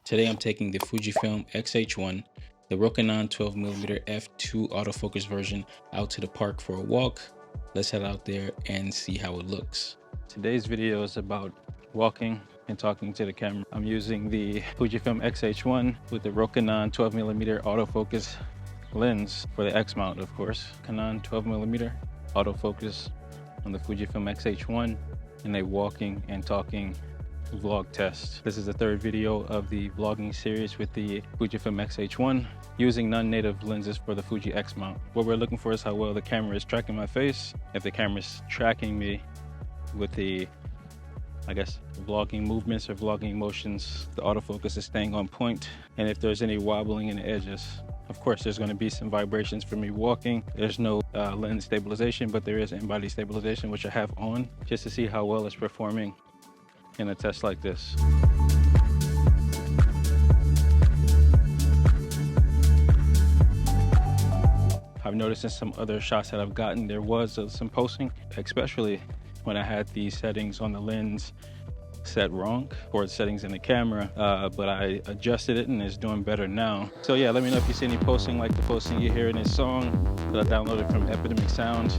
Today I'm taking the FujiFilm X-H1, the Rokinon 12mm f2 autofocus version out to the park for a walk. Let's head out there and see how it looks. Today's video is about walking and talking to the camera. I'm using the FujiFilm X-H1 with the Rokinon 12mm autofocus lens for the X mount, of course. Canon 12mm autofocus on the FujiFilm X-H1 in a walking and talking vlog test. This is the third video of the vlogging series with the FujiFilm X-H1 using non-native lenses for the Fuji X mount. What we're looking for is how well the camera is tracking my face. If the camera is tracking me with the, I guess, vlogging movements or vlogging motions, the autofocus is staying on point. And if there's any wobbling in the edges, of course, there's going to be some vibrations for me walking. There's no lens stabilization, but there is in-body stabilization, which I have on, just to see how well it's performing in a test like this. I've noticed in some other shots that I've gotten, there was some posing, especially when I had the settings on the lens set wrong, or the settings in the camera, but I adjusted it and it's doing better now. So yeah, let me know if you see any posting like the posting you hear in this song that I downloaded from Epidemic Sound,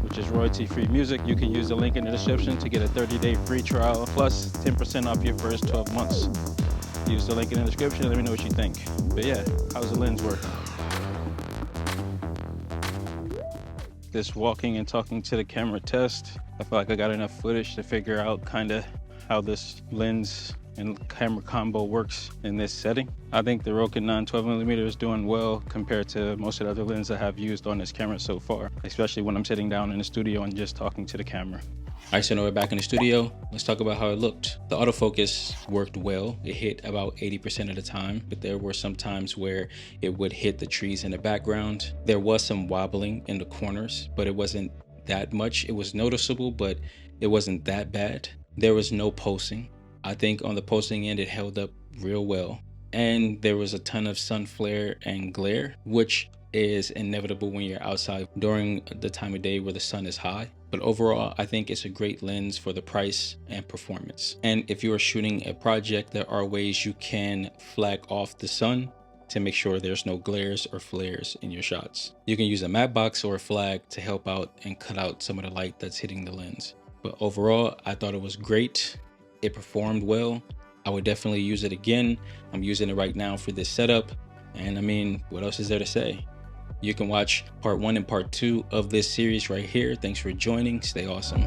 which is royalty-free music. You can use the link in the description to get a 30-day free trial plus 10% off your first 12 months. Use the link in the description and let me know what you think. But yeah, how's the lens work? This walking and talking to the camera test, I feel like I got enough footage to figure out kind of how this lens and camera combo works in this setting. I think the Rokinon 12mm is doing well compared to most of the other lenses I have used on this camera so far, especially when I'm sitting down in the studio and just talking to the camera. All right, so now we're back in the studio. Let's talk about how it looked. The autofocus worked well. It hit about 80% of the time, but there were some times where it would hit the trees in the background. There was some wobbling in the corners, but it wasn't that much. It was noticeable, but it wasn't that bad. There was no pulsing. I think on the pulsing end, it held up real well. And there was a ton of sun flare and glare, which is inevitable when you're outside during the time of day where the sun is high. But overall, I think it's a great lens for the price and performance. And if you are shooting a project, there are ways you can flag off the sun to make sure there's no glares or flares in your shots. You can use a matte box or a flag to help out and cut out some of the light that's hitting the lens. But overall, I thought it was great. It performed well. I would definitely use it again. I'm using it right now for this setup. And I mean, what else is there to say? You can watch part 1 and part 2 of this series right here. Thanks for joining. Stay awesome.